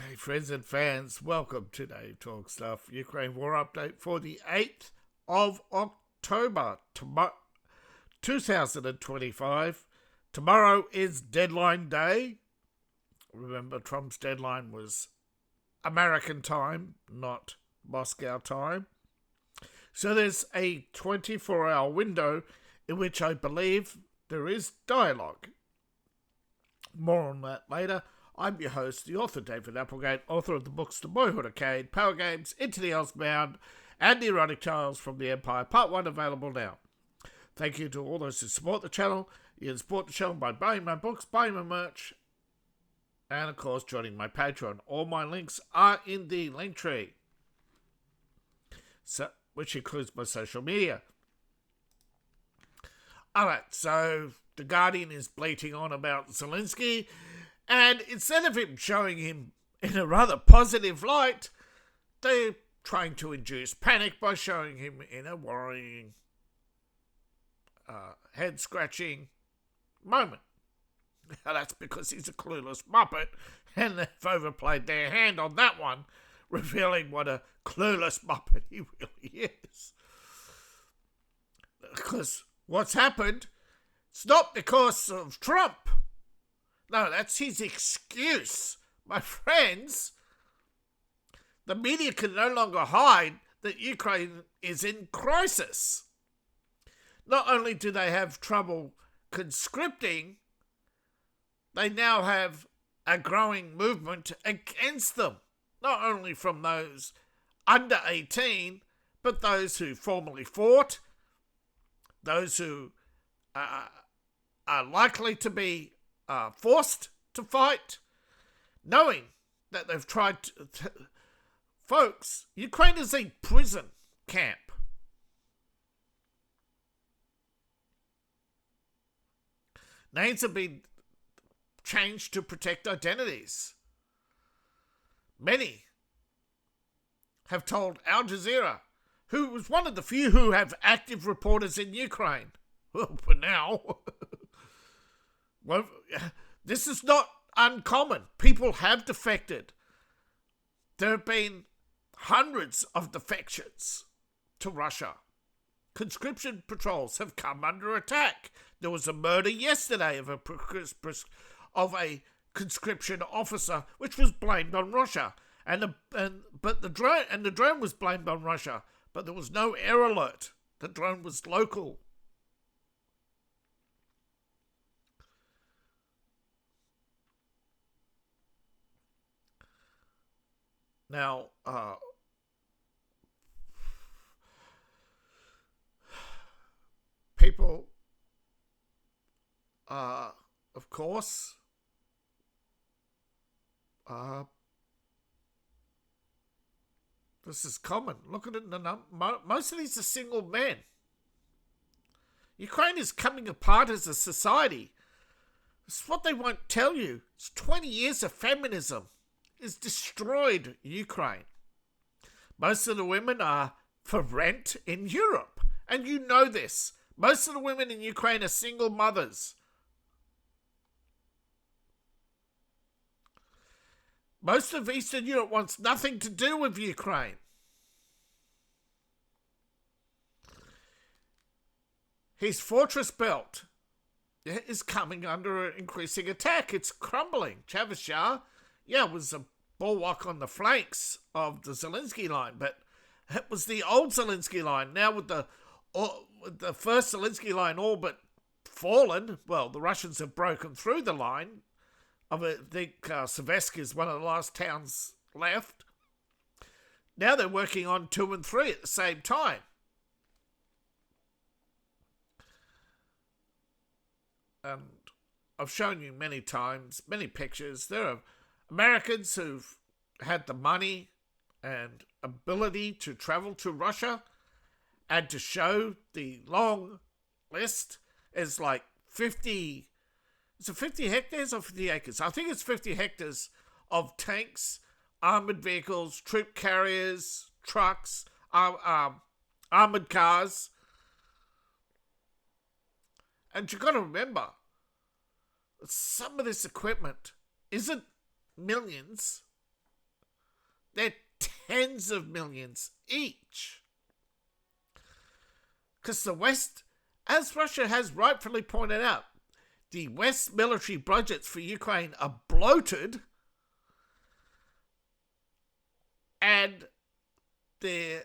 Hey friends and fans, welcome to Dave Talk Stuff, Ukraine War Update for the 8th of October, 2025. Tomorrow is deadline day. Remember, Trump's deadline was American time, not Moscow time. So there's a 24-hour window in which I believe there is dialogue. More on that later. I'm your host, the author David Applegate, author of the books The Boyhood Arcade, Power Games, Into the Elsebound, and The Erotic Tales from the Empire, Part 1 available now. Thank you to all those who support the channel. You can support the channel by buying my books, buying my merch, and of course joining my Patreon. All my links are in the link tree, which includes my social media. Alright, so The Guardian is bleating on about Zelensky, and instead of him showing him in a rather positive light, they're trying to induce panic by showing him in a worrying, head-scratching moment. Now, that's because he's a clueless muppet, and they've overplayed their hand on that one, revealing what a clueless muppet he really is. Because what's happened, it's not because of Trump. No, that's his excuse. My friends, the media can no longer hide that Ukraine is in crisis. Not only do they have trouble conscripting, they now have a growing movement against them. Not only from those under 18, but those who formerly fought, those who are likely to be forced to fight, knowing that they've tried to... Folks, Ukraine is a prison camp. Names have been changed to protect identities. Many have told Al Jazeera, who was one of the few who have active reporters in Ukraine. Well, for now... Well, this is not uncommon. People have defected. There have been hundreds of defections to Russia. Conscription patrols have come under attack. There was a murder yesterday of a conscription officer, which was blamed on Russia, but the drone was blamed on Russia, but there was no air alert. The drone was local. Now, people, of course, this is common. Look at it in the number. Most of these are single men. Ukraine is coming apart as a society. It's what they won't tell you. It's 20 years of feminism. Has destroyed Ukraine. Most of the women are for rent in Europe, and you know this. Most of the women in Ukraine are single mothers. Most of Eastern Europe wants nothing to do with Ukraine. His fortress belt is coming under increasing attack. It's crumbling. Chavashar, it was a bulwark on the flanks of the Zelensky line, but it was the old Zelensky line. Now with the first Zelensky line all but fallen, well, the Russians have broken through the line. I think Seversk is one of the last towns left. Now they're working on 2 and 3 at the same time. And I've shown you many times, many pictures. There are Americans who've had the money and ability to travel to Russia and to show the long list is like 50, is it 50 hectares or 50 acres? I think it's 50 hectares of tanks, armoured vehicles, troop carriers, trucks, armoured cars. And you've got to remember, some of this equipment isn't millions. They're tens of millions each. Because the West, as Russia has rightfully pointed out, the West's military budgets for Ukraine are bloated, and they're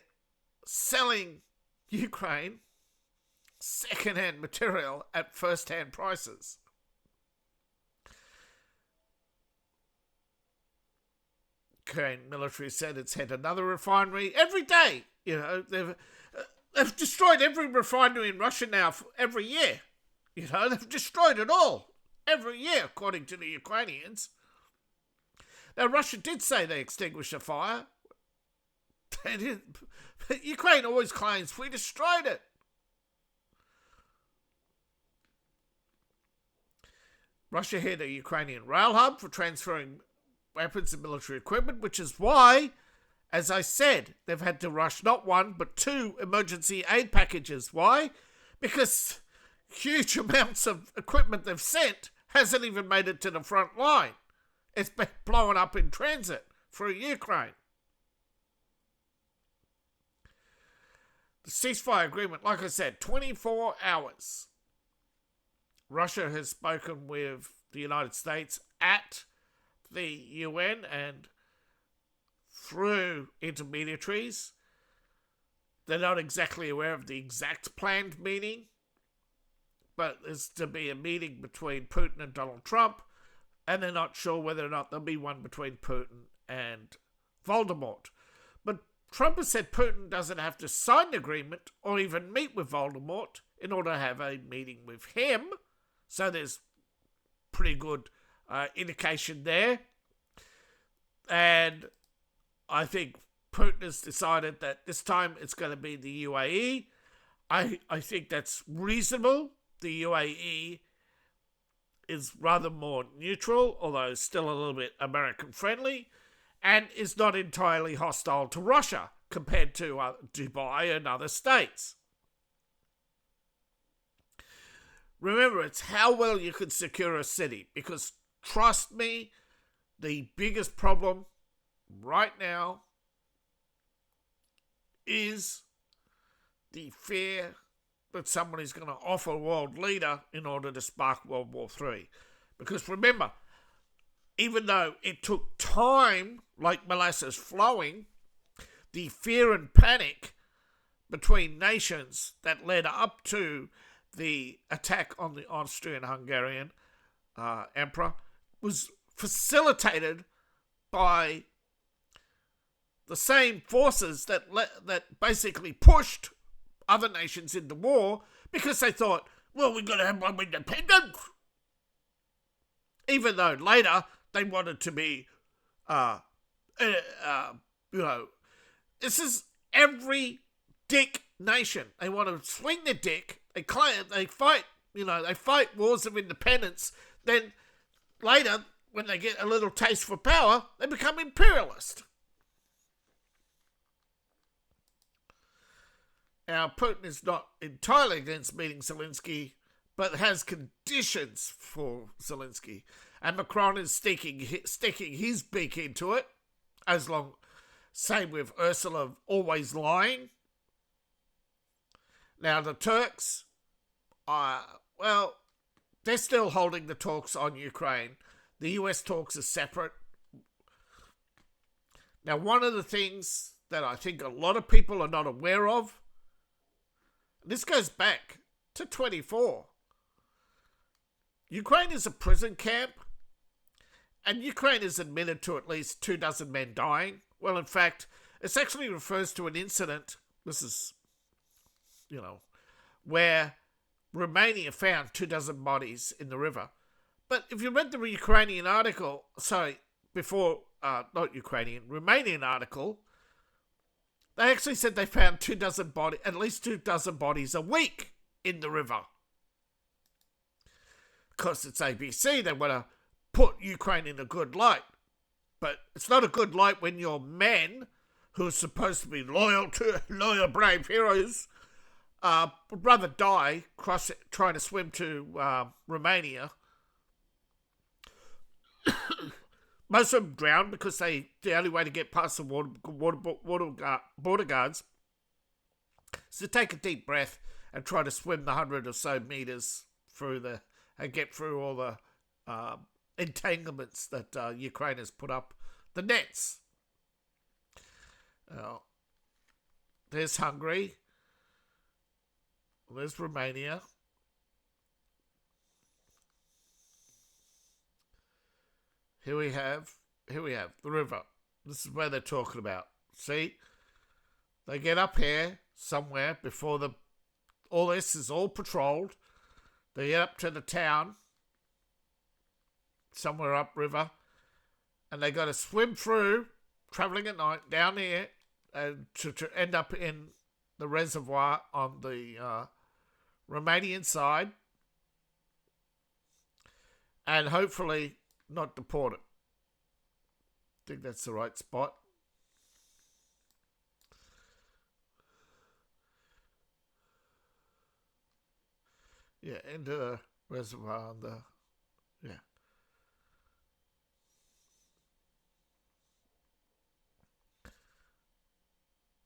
selling Ukraine second-hand material at first-hand prices. Ukraine military said it's had another refinery every day. You know, they've destroyed every refinery in Russia now every year. You know, they've destroyed it all every year, according to the Ukrainians. Now, Russia did say they extinguished a fire. They didn't. But Ukraine always claims we destroyed it. Russia hit a Ukrainian rail hub for transferring weapons and military equipment, which is why, as I said, they've had to rush not one, but 2 emergency aid packages. Why? Because huge amounts of equipment they've sent hasn't even made it to the front line. It's been blown up in transit through Ukraine. The ceasefire agreement, like I said, 24 hours. Russia has spoken with the United States at the UN and through intermediaries. They're not exactly aware of the exact planned meeting, but there's to be a meeting between Putin and Donald Trump, and they're not sure whether or not there'll be one between Putin and Voldemort. But Trump has said Putin doesn't have to sign the agreement or even meet with Voldemort in order to have a meeting with him. So there's pretty good indication there. And I think Putin has decided that this time it's going to be the UAE. I think that's reasonable. The UAE is rather more neutral, although still a little bit American-friendly, and is not entirely hostile to Russia compared to Dubai and other states. Remember, it's how well you can secure a city, because trust me, the biggest problem right now is the fear that somebody's going to offer a world leader in order to spark World War III. Because remember, even though it took time, like molasses flowing, the fear and panic between nations that led up to the attack on the Austrian-Hungarian emperor was facilitated by the same forces that basically pushed other nations into war, because they thought, well, we've got to have one independence. Even though later they wanted to be, this is every dick nation. They want to swing the dick. They fight wars of independence. Then later, when they get a little taste for power, they become imperialist. Now, Putin is not entirely against meeting Zelensky, but has conditions for Zelensky. And Macron is sticking his beak into it, same with Ursula, always lying. Now, the Turks, they're still holding the talks on Ukraine. The US talks are separate. Now, one of the things that I think a lot of people are not aware of, this goes back to 24. Ukraine is a prison camp, and Ukraine is admitted to at least 24 men dying. Well, in fact, it actually refers to an incident, this is, where Romania found 24 bodies in the river. But if you read the Ukrainian article, Romanian article, they actually said they found at least 24 bodies a week in the river. Because it's ABC, they want to put Ukraine in a good light. But it's not a good light when your men, who are supposed to be loyal, brave heroes, would rather die trying to swim to Romania, Most of them drowned because the only way to get past the border guards is to take a deep breath and try to swim the 100 or so meters through and get through all the entanglements that Ukraine has put up, the nets. There's Hungary. There's Romania. Here we have the river. This is where they're talking about. See? They get up here somewhere before all this is all patrolled. They get up to the town, somewhere upriver, and they got to swim through, travelling at night, down here, and to end up in the reservoir on the Romanian side, and hopefully not deported. I think that's the right spot. Yeah, into the reservoir. Yeah.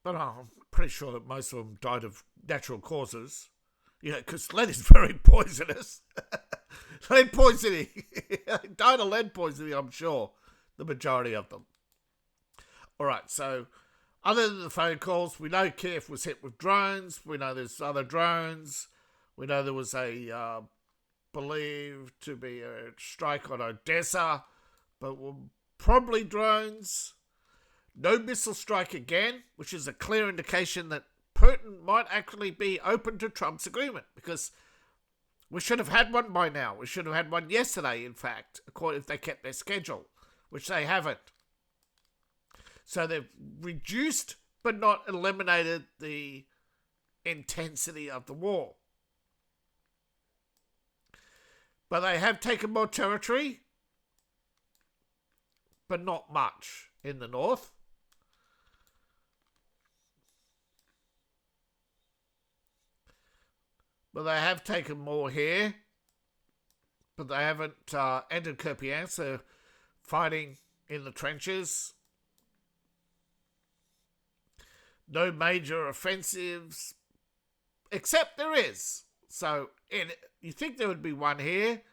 But I'm pretty sure that most of them died of natural causes. Yeah, because lead is very poisonous. Lead poisoning. Died of lead poisoning, I'm sure. The majority of them. All right, so other than the phone calls, we know Kiev was hit with drones. We know there's other drones. We know there was a believed to be a strike on Odessa, but were probably drones. No missile strike again, which is a clear indication that Putin might actually be open to Trump's agreement, because we should have had one by now. We should have had one yesterday, in fact, if they kept their schedule, which they haven't. So they've reduced but not eliminated the intensity of the war. But they have taken more territory, but not much in the north. But they have taken more here, but they haven't entered Kupiansk. So fighting in the trenches. No major offensives, except there is. So you think there would be one here,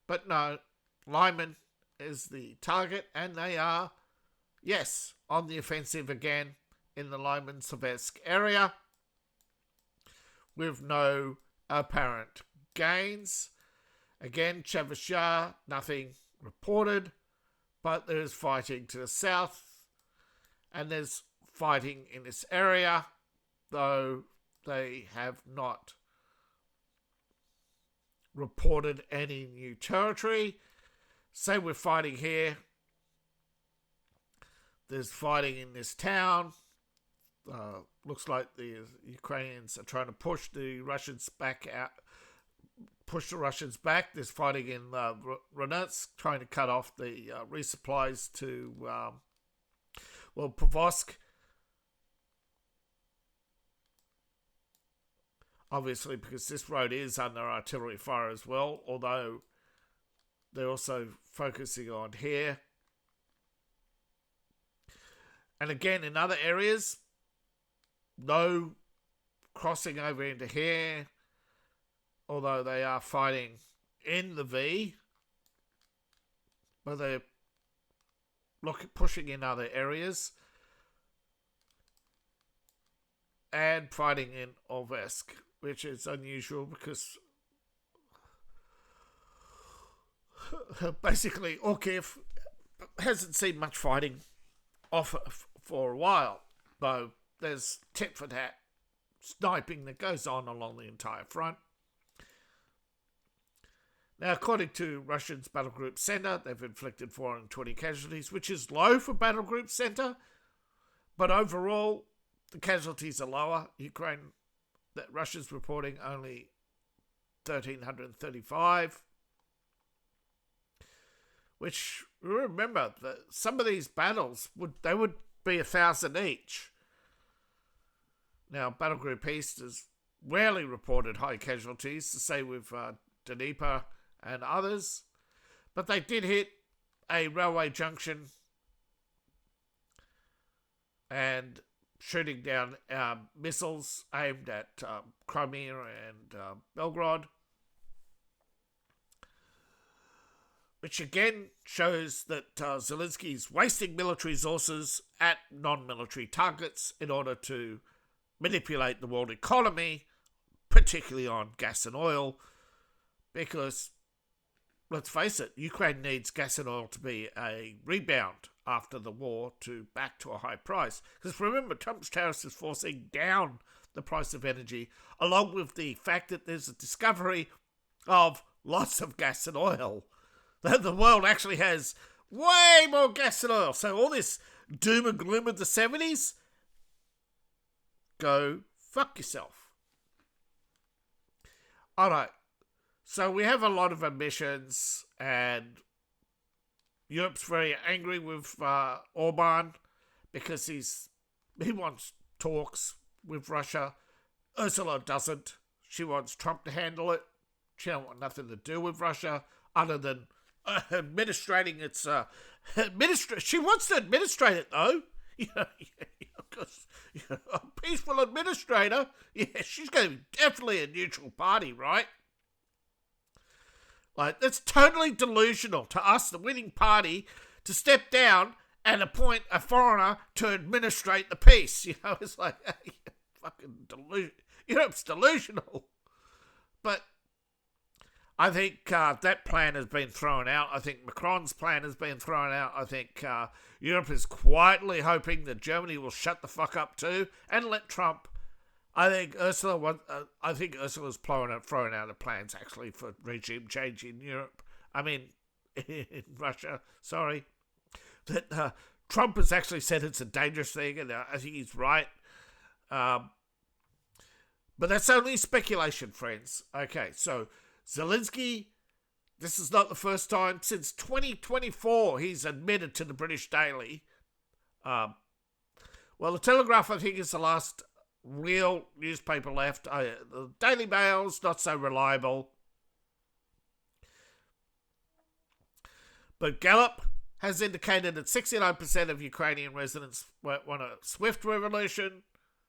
but no. Lyman is the target, and they are, yes, on the offensive again in the Lyman-Seversk area, with no apparent gains. Again, Chevashar, nothing reported, but there is fighting to the south, and there's fighting in this area, though they have not reported any new territory. Same with fighting here. There's fighting in this town. Looks like the Ukrainians are trying to push the Russians back out. Push the Russians back. There's fighting in Donetsk, trying to cut off the resupplies to Pavosk. Obviously, because this road is under artillery fire as well, although they're also focusing on here. And again, in other areas, no crossing over into here, although they are fighting in the V, but they're pushing in other areas, and fighting in Orvesk, which is unusual because basically Orkiv hasn't seen much fighting off for a while, though there's tit for tat sniping that goes on along the entire front. Now, according to Russia's Battle Group Center, they've inflicted 420 casualties, which is low for Battle Group Center, but overall, the casualties are lower. Russia's reporting only 1,335, which, remember, that some of these battles would be 1,000 each. Now, Battle Group East has rarely reported high casualties, to say with Dnieper and others, but they did hit a railway junction and shooting down missiles aimed at Crimea and Belgrade, which again shows that Zelensky is wasting military resources at non-military targets in order to manipulate the world economy, particularly on gas and oil, because, let's face it, Ukraine needs gas and oil to be a rebound after the war to back to a high price. Because remember, Trump's tariffs is forcing down the price of energy, along with the fact that there's a discovery of lots of gas and oil. That the world actually has way more gas and oil. So all this doom and gloom of the 70s, go fuck yourself. Alright, so we have a lot of emissions, and Europe's very angry with Orban because he wants talks with Russia. Ursula doesn't. She wants Trump to handle it. She don't want nothing to do with Russia other than administrating its... she wants to administrate it, though. Because a peaceful administrator, she's going to be definitely a neutral party, right? Like, that's totally delusional to us, the winning party, to step down and appoint a foreigner to administrate the peace. It's like, fucking delusion. It's delusional. But I think that plan has been thrown out. I think Macron's plan has been thrown out. I think Europe is quietly hoping that Germany will shut the fuck up too and let Trump. I think Ursula's throwing out the plans actually for regime change in Europe. I mean, in Russia. Sorry, that Trump has actually said it's a dangerous thing, and I think he's right. But that's only speculation, friends. Okay, so Zelensky, this is not the first time since 2024 he's admitted to the British Daily. Well, the Telegraph, I think, is the last real newspaper left. The Daily Mail's not so reliable. But Gallup has indicated that 69% of Ukrainian residents want a swift revolution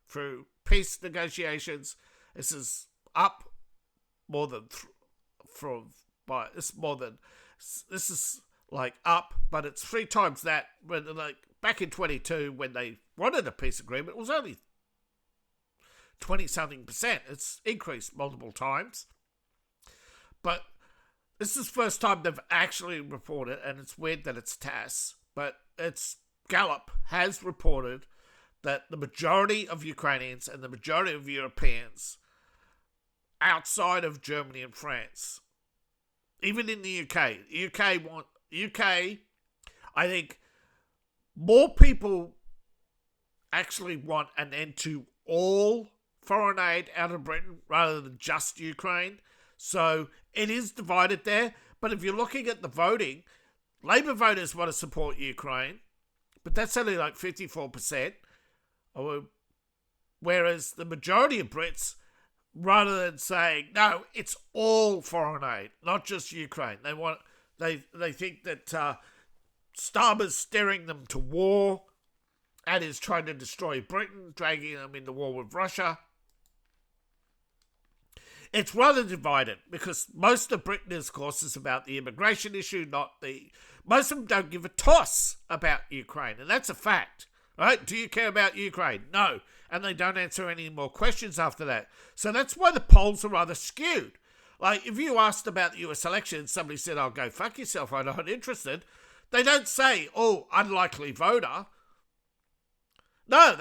through peace negotiations. This is up more than this is like up, but it's 3 times that. When back in 22, when they wanted a peace agreement, it was only 20-something%. It's increased multiple times. But this is the first time they've actually reported, and it's weird that it's TASS, but it's Gallup has reported that the majority of Ukrainians and the majority of Europeans outside of Germany and France, even in the UK, I think more people actually want an end to all foreign aid out of Britain rather than just Ukraine. So it is divided there. But if you're looking at the voting, Labour voters want to support Ukraine, but that's only like 54%. Whereas the majority of Brits, rather than saying, no, it's all foreign aid, not just Ukraine. They think that Starmer's steering them to war and is trying to destroy Britain, dragging them into war with Russia. It's rather divided because most of Britain, of course, is about the immigration issue, most of them don't give a toss about Ukraine, and that's a fact. Right? Do you care about Ukraine? No. And they don't answer any more questions after that. So that's why the polls are rather skewed. Like, if you asked about the US election, somebody said, "Oh, go fuck yourself, I'm not interested." They don't say, "Oh, unlikely voter." No,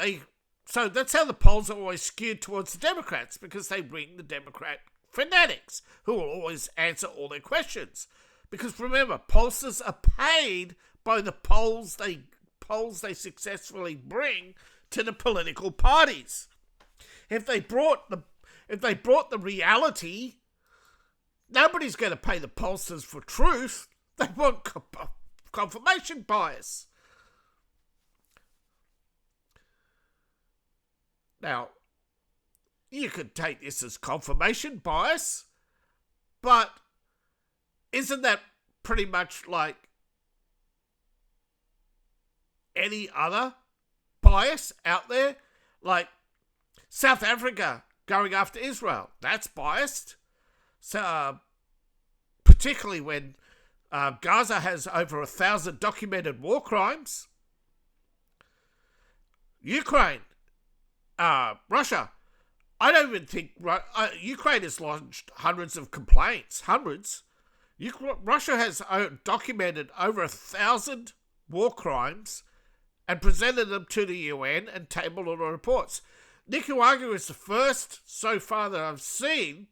so that's how the polls are always skewed towards the Democrats, because they bring the Democrat fanatics who will always answer all their questions. Because remember, pollsters are paid by the polls they successfully bring to the political parties. If they brought the reality, nobody's going to pay the pollsters for truth. They want confirmation bias. Now, you could take this as confirmation bias, but isn't that pretty much like any other bias out there, like South Africa going after Israel. That's biased. So, particularly when Gaza has over 1,000 documented war crimes. Ukraine, Russia. I don't even think Ukraine has launched hundreds of complaints. Hundreds. Russia has documented over 1,000 war crimes and presented them to the UN and tabled all the reports. Nicaragua is the first so far that I've seen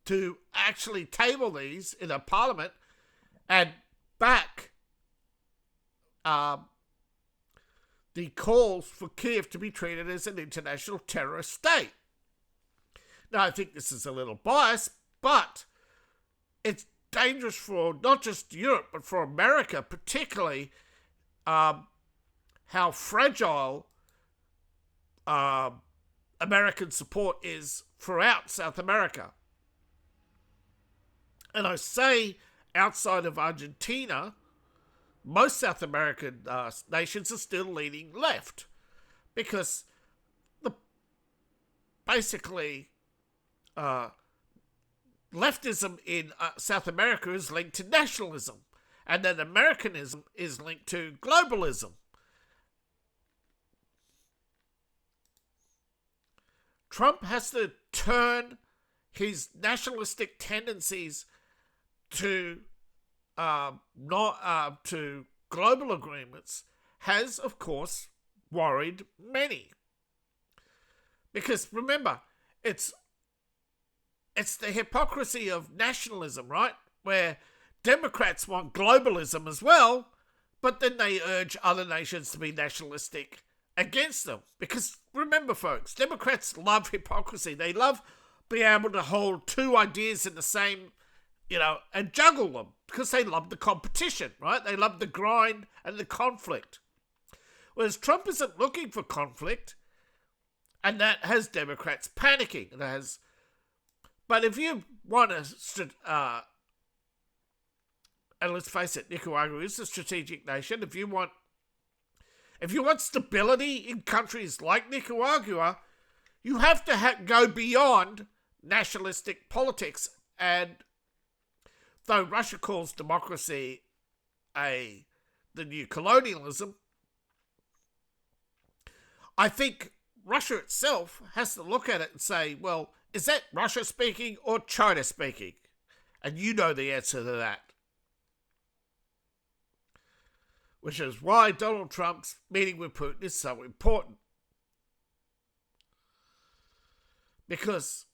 to actually table these in a parliament and back the calls for Kiev to be treated as an international terrorist state. Now, I think this is a little biased, but it's dangerous for not just Europe, but for America, particularly how fragile American support is throughout South America. And I say outside of Argentina, most South American nations are still leaning left because basically leftism in South America is linked to nationalism, and then Americanism is linked to globalism. Trump has to turn his nationalistic tendencies to to global agreements has, of course, worried many. Because remember, it's the hypocrisy of nationalism, right? Where Democrats want globalism as well, but then they urge other nations to be nationalistic against them. Because remember, folks, Democrats love hypocrisy. They love being able to hold two ideas in the same, and juggle them because they love the competition, right? They love the grind and the conflict. Whereas Trump isn't looking for conflict, and that has Democrats panicking. But if you want and let's face it, Nicaragua is a strategic nation. If you want stability in countries like Nicaragua, you have to go beyond nationalistic politics. And though Russia calls democracy the new colonialism, I think Russia itself has to look at it and say, well, is that Russia speaking or China speaking? And you know the answer to that. Which is why Donald Trump's meeting with Putin is so important. Because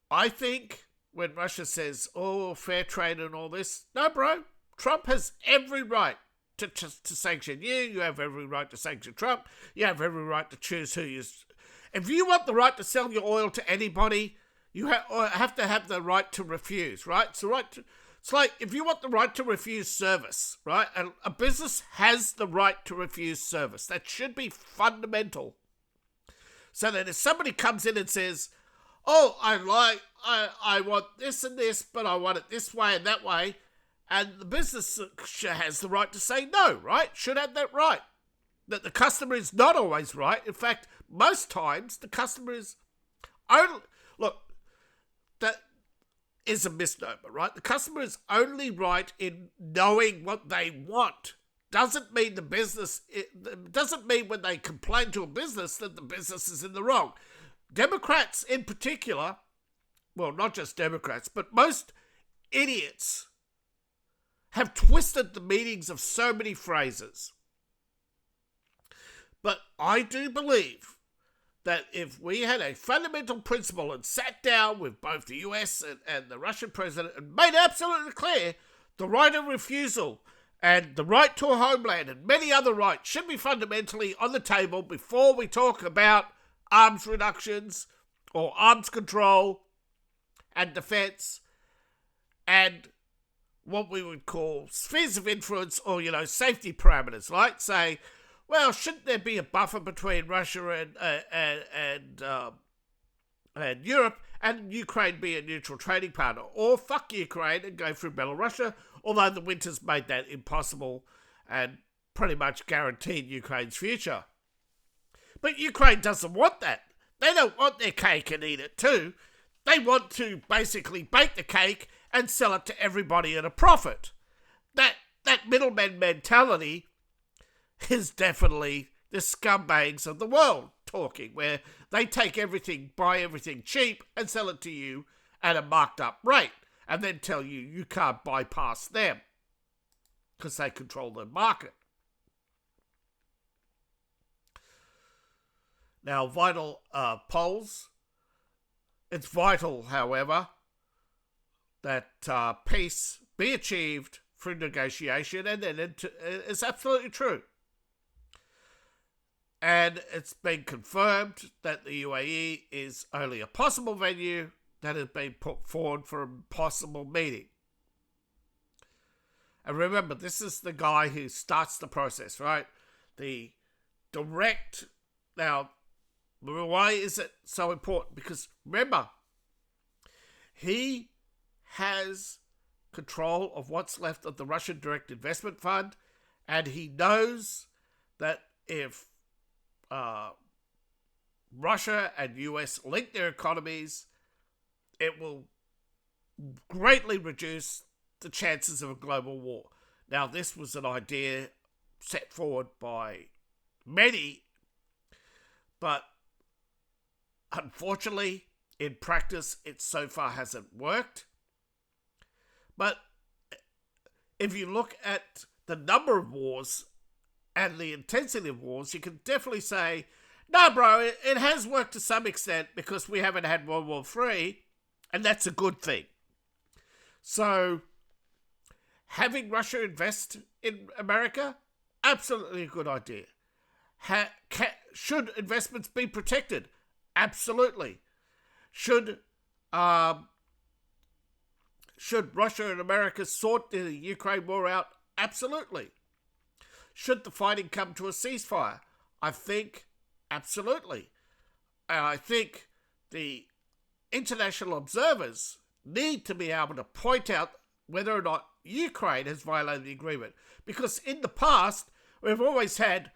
I think when Russia says, fair trade and all this, no, bro, Trump has every right to sanction you. You have every right to sanction Trump. You have every right to choose who you... If you want the right to sell your oil to anybody, you have to have the right to refuse, right? It's like if you want the right to refuse service, right? A business has the right to refuse service. That should be fundamental. So that if somebody comes in and says, I want this and this, but I want it this way and that way, and the business has the right to say no, right? Should have that right. That the customer is not always right. In fact, most times the customer is only... Look, that is a misnomer, right? The customer is only right in knowing what they want. Doesn't mean it doesn't mean when they complain to a business that the business is in the wrong. Democrats in particular, well, not just Democrats, but most idiots have twisted the meanings of so many phrases. But I do believe that if we had a fundamental principle and sat down with both the US and the Russian president and made absolutely clear the right of refusal and the right to a homeland and many other rights should be fundamentally on the table before we talk about arms reductions or arms control and defense and what we would call spheres of influence or, safety parameters, right? Say, well, shouldn't there be a buffer between Russia and Europe and Ukraine be a neutral trading partner? Or fuck Ukraine and go through Belarus? although the winters made that impossible and pretty much guaranteed Ukraine's future. But Ukraine doesn't want that. They don't want their cake and eat it too. They want to basically bake the cake and sell it to everybody at a profit. That middleman mentality is definitely the scumbags of the world talking, where they take everything, buy everything cheap and sell it to you at a marked up rate, and then tell you you can't bypass them because they control the market. Now, vital polls. It's vital, however, that peace be achieved through negotiation, and then it's absolutely true. And it's been confirmed that the UAE is only a possible venue that has been put forward for a possible meeting. And remember, this is the guy who starts the process, right? The direct... Now, why is it so important? Because remember, he has control of what's left of the Russian Direct Investment Fund, and he knows that if Russia and US link their economies, it will greatly reduce the chances of a global war. Now, this was an idea set forward by many, but unfortunately, in practice, it so far hasn't worked. But if you look at the number of wars and the intensity of wars, you can definitely say, no, bro, it has worked to some extent because we haven't had World War III, and that's a good thing. So, having Russia invest in America, absolutely a good idea. Should investments be protected? Absolutely. Should Russia and America sort the Ukraine war out? Absolutely. Should the fighting come to a ceasefire? I think absolutely. And I think the international observers need to be able to point out whether or not Ukraine has violated the agreement. Because in the past, we've always had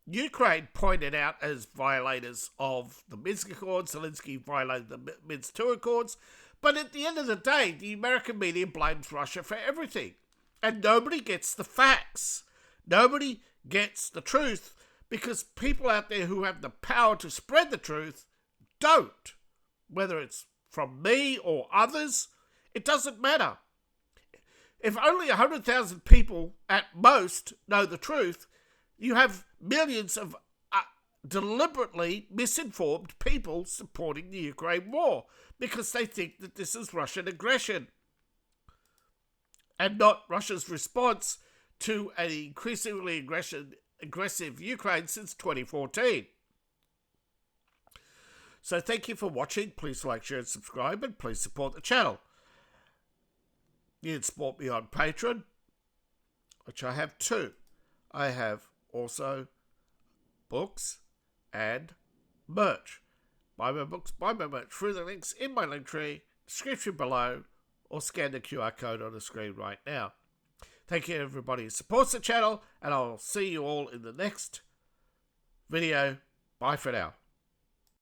Ukraine pointed out as violators of the Minsk Accords. Zelensky violated the Minsk II Accords. But at the end of the day, the American media blames Russia for everything. And nobody gets the facts. Nobody gets the truth, because people out there who have the power to spread the truth don't. Whether it's from me or others, it doesn't matter. If only 100,000 people at most know the truth, you have millions of deliberately misinformed people supporting the Ukraine war because they think that this is Russian aggression and not Russia's response to an increasingly aggressive Ukraine since 2014. So thank you for watching. Please like, share and subscribe, and please support the channel. You can support me on Patreon, which I have too. I have also books and merch. Buy my books, buy my merch through the links in my link tree, description below, or scan the QR code on the screen right now. Thank you everybody who supports the channel, and I'll see you all in the next video. Bye for now.